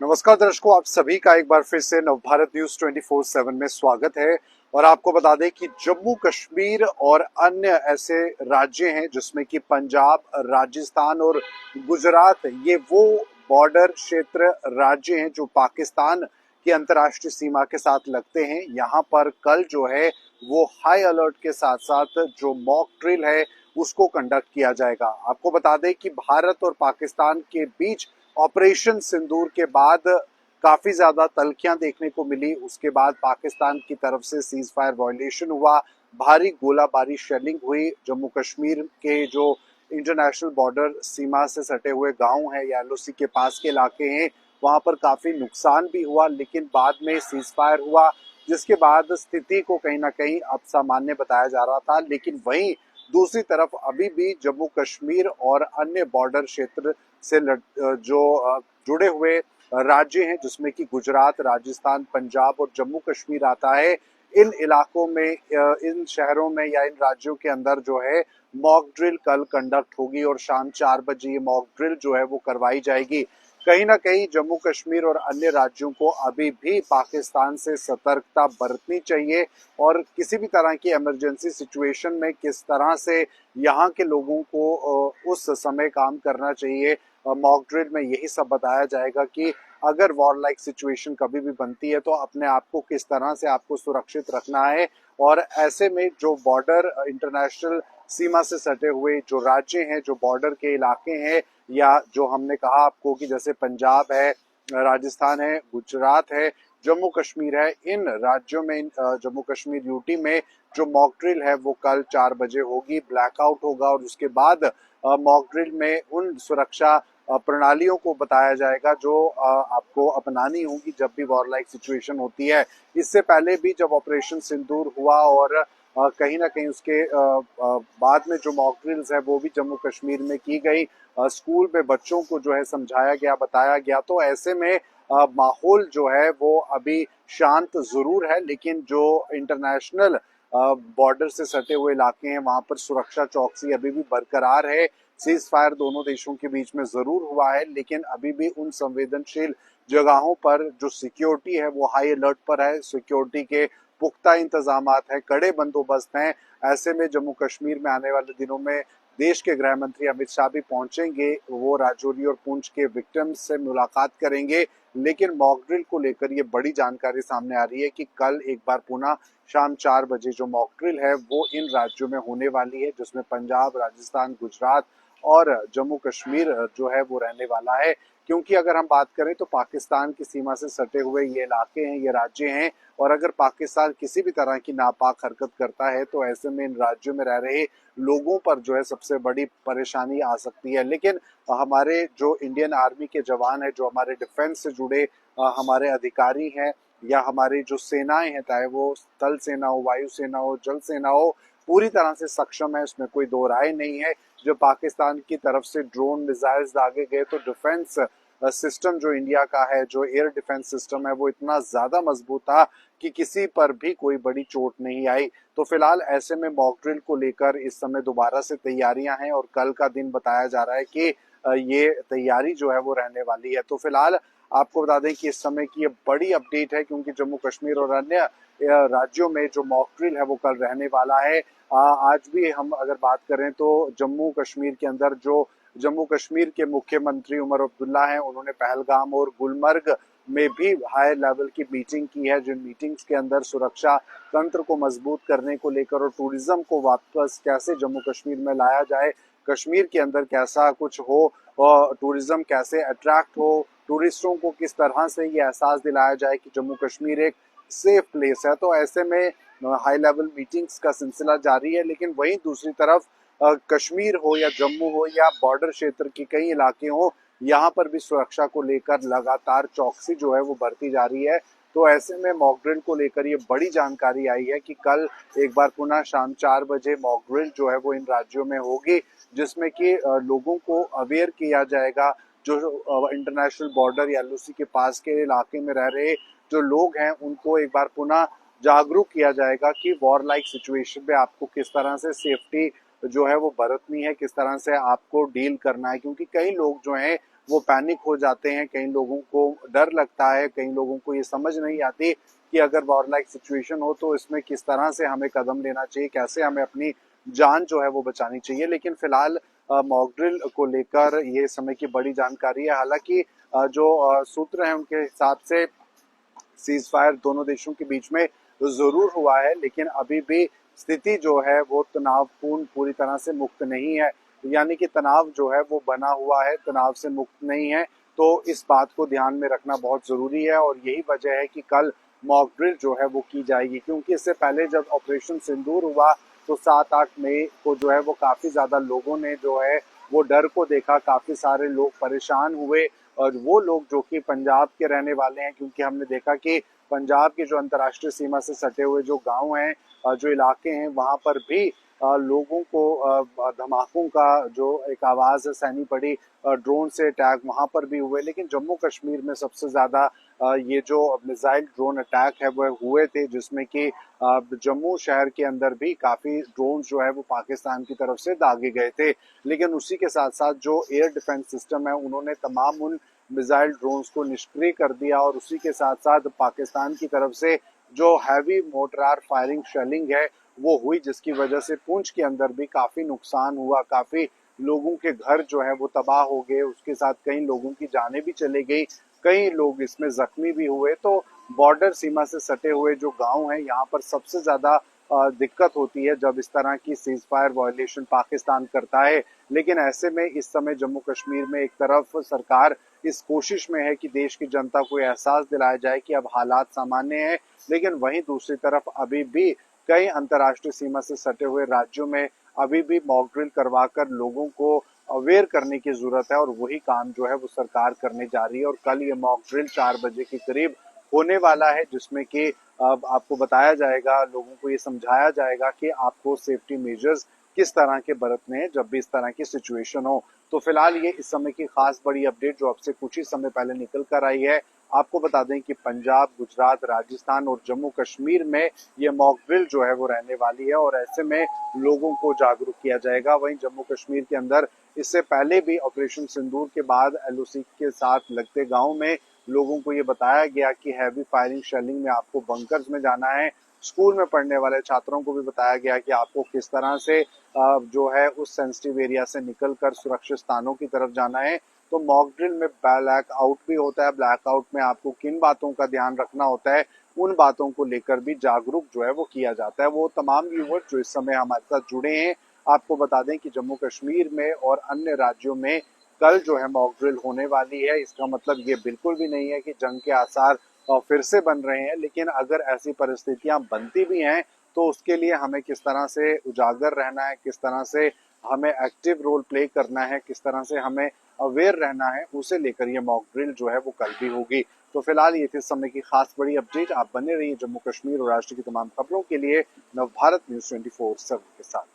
नमस्कार दर्शकों, आप सभी का एक बार फिर से नवभारत न्यूज 24/7 में स्वागत है। और आपको बता दें कि जम्मू कश्मीर और अन्य ऐसे राज्य हैं जिसमें कि पंजाब, राजस्थान और गुजरात, ये वो बॉर्डर क्षेत्र राज्य हैं जो पाकिस्तान की अंतर्राष्ट्रीय सीमा के साथ लगते हैं। यहाँ पर कल जो है वो हाई अलर्ट के साथ साथ जो मॉक ड्रिल है उसको कंडक्ट किया जाएगा। आपको बता दें कि भारत और पाकिस्तान के बीच ऑपरेशन सिंदूर के बाद काफी ज्यादा तल्खियां देखने को मिली। उसके बाद पाकिस्तान की तरफ से सीज फायर वायलेशन हुआ, भारी गोलाबारी, शेलिंग हुई। जम्मू कश्मीर के जो इंटरनेशनल बॉर्डर सीमा से सटे हुए गांव हैं या एलओसी के पास के इलाके हैं, वहां पर काफी नुकसान भी हुआ, लेकिन बाद में सीज फायर हुआ, जिसके बाद स्थिति को कहीं ना कहीं अब सामान्य बताया जा रहा था। लेकिन वहीं दूसरी तरफ अभी भी जम्मू कश्मीर और अन्य बॉर्डर क्षेत्र से जुड़े हुए राज्य हैं जिसमें कि गुजरात, राजस्थान, पंजाब और जम्मू कश्मीर आता है। इन इलाकों में, इन शहरों में या इन राज्यों के अंदर जो है मॉक ड्रिल कल कंडक्ट होगी और शाम 4 बजे ये मॉक ड्रिल जो है वो करवाई जाएगी। कहीं ना कहीं जम्मू कश्मीर और अन्य राज्यों को अभी भी पाकिस्तान से सतर्कता बरतनी चाहिए और किसी भी तरह की इमरजेंसी सिचुएशन में किस तरह से यहाँ के लोगों को उस समय काम करना चाहिए। मॉक ड्रिल में यही सब बताया जाएगा कि अगर वॉर लाइक सिचुएशन कभी भी बनती है तो अपने आप को किस तरह से आपको सुरक्षित रखना है। और ऐसे में जो बॉर्डर इंटरनेशनल सीमा से सटे हुए जो राज्य हैं, जो बॉर्डर के इलाके हैं, या जो हमने कहा आपको कि जैसे पंजाब है, राजस्थान है, गुजरात है, जम्मू कश्मीर है, इन राज्यों में, जम्मू कश्मीर यूटी में जो मॉक ड्रिल है वो कल 4 बजे होगी। ब्लैकआउट होगा और उसके बाद मॉक ड्रिल में उन सुरक्षा प्रणालियों को बताया जाएगा जो आपको अपनानी होगी जब भी वॉर लाइक सिचुएशन होती है। इससे पहले भी जब ऑपरेशन सिंदूर हुआ और कहीं ना कहीं उसके बाद में जो मॉक ड्रिल्स है वो भी जम्मू कश्मीर में की गई। स्कूल में बच्चों को जो है समझाया गया, बताया गया। तो ऐसे में माहौल जो है वो अभी शांत जरूर है, लेकिन जो इंटरनेशनल बॉर्डर से सटे हुए इलाके हैं वहां पर सुरक्षा चौकसी अभी भी बरकरार है। सीज फायर दोनों देशों के बीच में जरूर हुआ है, लेकिन अभी भी उन संवेदनशील जगहों पर जो सिक्योरिटी है वो हाई अलर्ट पर है। सिक्योरिटी के पुख्ता इंतजाम है, कड़े बंदोबस्त हैं। ऐसे में जम्मू कश्मीर में आने वाले दिनों में देश के गृह मंत्री अमित शाह भी पहुंचेंगे। वो राजौरी और पुंछ के विक्टिम्स से मुलाकात करेंगे। लेकिन मॉक ड्रिल को लेकर ये बड़ी जानकारी सामने आ रही है कि कल एक बार पुनः शाम 4 बजे जो मॉक ड्रिल है वो इन राज्यों में होने वाली है, जिसमें पंजाब, राजस्थान, गुजरात और जम्मू कश्मीर जो है वो रहने वाला है। क्योंकि अगर हम बात करें तो पाकिस्तान की सीमा से सटे हुए ये इलाके हैं, ये राज्य हैं, और अगर पाकिस्तान किसी भी तरह की नापाक हरकत करता है तो ऐसे में इन राज्यों में रह रहे लोगों पर जो है सबसे बड़ी परेशानी आ सकती है। लेकिन हमारे जो इंडियन आर्मी के जवान हैं, जो हमारे डिफेंस से जुड़े हमारे अधिकारी हैं, या हमारी जो सेनाएं हैं, चाहे वो स्थल सेना हो, वायु सेना हो, जल सेना हो, पूरी तरह से सक्षम है, उसमें कोई दो राय नहीं है। जो पाकिस्तान की तरफ से ड्रोन मिसाइल्स दागे गए तो डिफेंस सिस्टम जो इंडिया का है, जो एयर डिफेंस सिस्टम है, वो इतना ज्यादा मजबूत था कि किसी पर भी कोई बड़ी चोट नहीं आई। तो फिलहाल ऐसे में मॉक ड्रिल को लेकर इस समय दोबारा से तैयारियां हैं और कल का दिन बताया जा रहा है कि ये तैयारी जो है वो रहने वाली है। तो फिलहाल आपको बता दें कि इस समय की ये बड़ी अपडेट है, क्योंकि जम्मू कश्मीर और अन्य राज्यों में जो मॉक ड्रिल है वो कल रहने वाला है। आज भी हम अगर बात करें तो जम्मू कश्मीर के अंदर जो जम्मू कश्मीर के मुख्यमंत्री उमर अब्दुल्ला हैं, उन्होंने पहलगाम और गुलमर्ग में भी हाई लेवल की मीटिंग की है, जिन मीटिंग्स के अंदर सुरक्षा तंत्र को मजबूत करने को लेकर और टूरिज्म को वापस कैसे जम्मू कश्मीर में लाया जाए, कश्मीर के अंदर कैसा कुछ हो और टूरिज्म कैसे अट्रैक्ट हो, टूरिस्टों को किस तरह से ये एहसास दिलाया जाए कि जम्मू कश्मीर एक सेफ प्लेस है। तो ऐसे में हाई लेवल मीटिंग्स का सिलसिला जारी है। लेकिन वहीं दूसरी तरफ कश्मीर हो या जम्मू हो या बॉर्डर क्षेत्र के कई इलाके हो, यहाँ पर भी सुरक्षा को लेकर लगातार चौकसी जो है वो बढ़ती जा रही है। तो ऐसे में मॉक ड्रिल को लेकर ये बड़ी जानकारी आई है कि कल एक बार पुनः शाम 4 बजे मॉक ड्रिल जो है वो इन राज्यों में होगी, जिसमें कि लोगों को अवेयर किया जाएगा। जो इंटरनेशनल बॉर्डर या एलओसी के पास के इलाके में रह रहे जो लोग हैं उनको एक बार पुनः जागरूक किया जाएगा कि वॉर लाइक सिचुएशन में आपको किस तरह से सेफ्टी जो है वो बरतनी है, किस तरह से आपको डील करना है। क्योंकि कई लोग जो हैं वो पैनिक हो जाते हैं, कई लोगों को डर लगता है, कई लोगों को ये समझ नहीं आती कि अगर वॉर लाइक सिचुएशन हो तो इसमें किस तरह से हमें कदम लेना चाहिए, कैसे हमें अपनी जान जो है वो बचानी चाहिए। लेकिन फिलहाल मॉक ड्रिल को लेकर ये समय की बड़ी जानकारी है। हालांकि जो सूत्र हैं उनके हिसाब से सीज फायर दोनों देशों के बीच में जरूर हुआ है, लेकिन अभी भी स्थिति जो है वो तनावपूर्ण पूरी तरह से मुक्त नहीं है, यानी कि तनाव जो है वो बना हुआ है, तनाव से मुक्त नहीं है। तो इस बात को ध्यान में रखना बहुत जरूरी है और यही वजह है कि कल मॉक ड्रिल जो है वो की जाएगी, क्योंकि इससे पहले जब ऑपरेशन सिंदूर हुआ तो 7-8 मई को जो है वो काफी ज्यादा लोगों ने जो है वो डर को देखा, काफी सारे लोग परेशान हुए। और वो लोग जो कि पंजाब के रहने वाले हैं, क्योंकि हमने देखा कि पंजाब की जो अंतर्राष्ट्रीय सीमा से सटे हुए जो गांव हैं, जो इलाके हैं, वहां पर भी लोगों को धमाकों का जो एक आवाज है सहनी पड़ी। ड्रोन से अटैक वहां पर भी हुए, लेकिन जम्मू कश्मीर में सबसे ज्यादा ये जो मिसाइल ड्रोन अटैक है वो हुए थे, जिसमें कि जम्मू शहर के अंदर भी काफी ड्रोन जो है वो पाकिस्तान की तरफ से दागे गए थे। लेकिन उसी के साथ साथ जो एयर डिफेंस सिस्टम है उन्होंने तमाम उन मिसाइल ड्रोन्स को निष्क्रिय कर दिया और उसी के साथ साथ पाकिस्तान की तरफ से जो हैवी मोर्टार फायरिंग शेलिंग है वो हुई, जिसकी वजह से पुंछ के अंदर भी काफी नुकसान हुआ, काफी लोगों के घर जो है वो तबाह हो गए, उसके साथ कई लोगों की जानें भी चले गई, कई लोग इसमें जख्मी भी हुए। तो बॉर्डर सीमा से सटे हुए जो गांव हैं यहाँ पर सबसे ज्यादा दिक्कत होती है जब इस तरह की सीज फायर वायलेशन पाकिस्तान करता है। लेकिन ऐसे में इस समय जम्मू कश्मीर में एक तरफ सरकार इस कोशिश में है कि देश की जनता को एहसास दिलाया जाए कि अब हालात सामान्य है, लेकिन वहीं दूसरी तरफ अभी भी कई अंतर्राष्ट्रीय सीमा से सटे हुए राज्यों में अभी भी मॉक ड्रिल करवाकर लोगों को अवेयर करने की जरूरत है और वही काम जो है वो सरकार करने जा रही है। और कल ये मॉक ड्रिल 4 बजे के करीब होने वाला है, जिसमें कि आपको बताया जाएगा, लोगों को ये समझाया जाएगा कि आपको सेफ्टी मेजर्स किस तरह के बरतने हैं जब भी इस तरह की सिचुएशन हो। तो फिलहाल ये इस समय की खास बड़ी अपडेट जो आपसे कुछ ही समय पहले निकल कर आई है। आपको बता दें कि पंजाब, गुजरात, राजस्थान और जम्मू कश्मीर में ये मॉक ड्रिल जो है वो रहने वाली है और ऐसे में लोगों को जागरूक किया जाएगा। वहीं जम्मू कश्मीर के अंदर इससे पहले भी ऑपरेशन सिंदूर के बाद एलओसी के साथ लगते गांव में लोगों को ये बताया गया कि हैवी फायरिंग शेलिंग में आपको बंकर्स में जाना है। स्कूल में पढ़ने वाले छात्रों को भी बताया गया कि आपको किस तरह से जो है उस सेंसिटिव एरिया से निकलकर सुरक्षित स्थानों की तरफ जाना है। तो मॉक ड्रिल में ब्लैक आउट भी होता है, ब्लैक आउट में आपको किन बातों का ध्यान रखना होता है उन बातों को लेकर भी जागरूक जो है वो किया जाता है। वो तमाम व्यूअर्स जो इस समय हमारे साथ जुड़े हैं, आपको बता दें कि जम्मू कश्मीर में और अन्य राज्यों में कल जो है मॉक ड्रिल होने वाली है। इसका मतलब ये बिल्कुल भी नहीं है कि जंग के आसार फिर से बन रहे हैं, लेकिन अगर ऐसी परिस्थितियां बनती भी हैं तो उसके लिए हमें किस तरह से उजागर रहना है, किस तरह से हमें एक्टिव रोल प्ले करना है, किस तरह से हमें अवेयर रहना है, उसे लेकर ये मॉक ड्रिल जो है वो कल भी होगी। तो फिलहाल ये थी इस समय की खास बड़ी अपडेट। आप बने रहिए जम्मू कश्मीर और राष्ट्र की तमाम खबरों के लिए नवभारत न्यूज 24/7 के साथ।